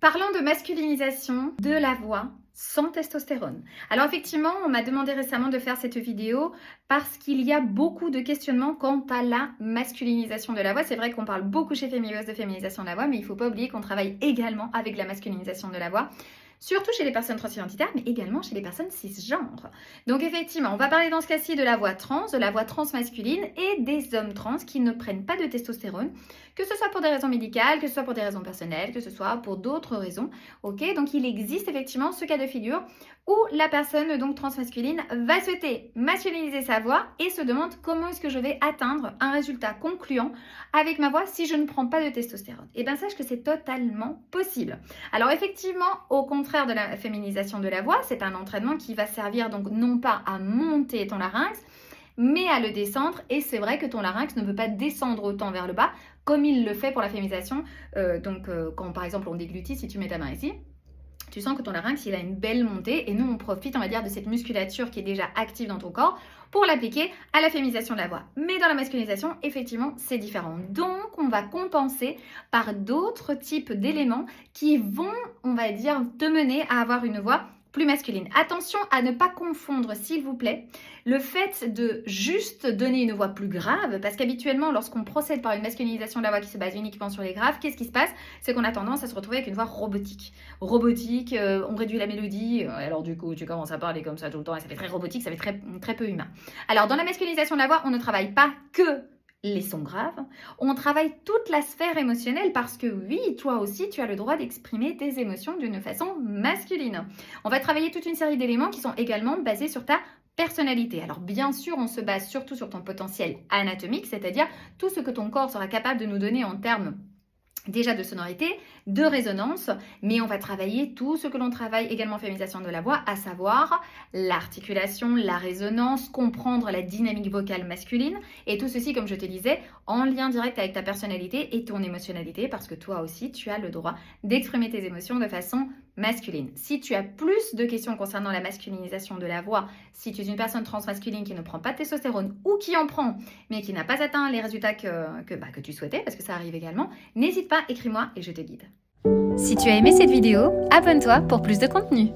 Parlons de masculinisation de la voix sans testostérone. Alors effectivement, on m'a demandé récemment de faire cette vidéo parce qu'il y a beaucoup de questionnements quant à la masculinisation de la voix. C'est vrai qu'on parle beaucoup chez Fémileuse de féminisation de la voix, mais il ne faut pas oublier qu'on travaille également avec la masculinisation de la voix. Surtout chez les personnes transidentitaires, mais également chez les personnes cisgenres. Donc effectivement, on va parler dans ce cas-ci de la voix trans masculine et des hommes trans qui ne prennent pas de testostérone, que ce soit pour des raisons médicales, que ce soit pour des raisons personnelles, que ce soit pour d'autres raisons. Ok, donc il existe effectivement ce cas de figure où la personne donc transmasculine va souhaiter masculiniser sa voix et se demande comment est-ce que je vais atteindre un résultat concluant avec ma voix si je ne prends pas de testostérone. Et bien sache que c'est totalement possible. Alors effectivement, au contraire de la féminisation de la voix, c'est un entraînement qui va servir donc non pas à monter ton larynx, mais à le descendre. Et c'est vrai que ton larynx ne peut pas descendre autant vers le bas comme il le fait pour la féminisation. Quand par exemple on déglutit, si tu mets ta main ici, tu sens que ton larynx, il a une belle montée et nous, on profite, on va dire, de cette musculature qui est déjà active dans ton corps pour l'appliquer à la féminisation de la voix. Mais dans la masculinisation, effectivement, c'est différent. Donc, on va compenser par d'autres types d'éléments qui vont, on va dire, te mener à avoir une voix plus masculine. Attention à ne pas confondre, s'il vous plaît, le fait de juste donner une voix plus grave, parce qu'habituellement, lorsqu'on procède par une masculinisation de la voix qui se base uniquement sur les graves, qu'est-ce qui se passe? C'est qu'on a tendance à se retrouver avec une voix robotique. Robotique, on réduit la mélodie, alors du coup, tu commences à parler comme ça tout le temps et ça fait très robotique, ça fait très peu humain. Alors, dans la masculinisation de la voix, on ne travaille pas que les sons graves, on travaille toute la sphère émotionnelle parce que oui, toi aussi, tu as le droit d'exprimer tes émotions d'une façon masculine. On va travailler toute une série d'éléments qui sont également basés sur ta personnalité. Alors bien sûr, on se base surtout sur ton potentiel anatomique, c'est-à-dire tout ce que ton corps sera capable de nous donner en termes déjà de sonorité, de résonance, mais on va travailler tout ce que l'on travaille également en féminisation de la voix, à savoir l'articulation, la résonance, comprendre la dynamique vocale masculine, et tout ceci, comme je te disais, en lien direct avec ta personnalité et ton émotionnalité, parce que toi aussi, tu as le droit d'exprimer tes émotions de façon masculine. Si tu as plus de questions concernant la masculinisation de la voix, si tu es une personne transmasculine qui ne prend pas de testostérone ou qui en prend, mais qui n'a pas atteint les résultats que tu souhaitais, parce que ça arrive également, n'hésite pas, écris-moi et je te guide. Si tu as aimé cette vidéo, abonne-toi pour plus de contenu.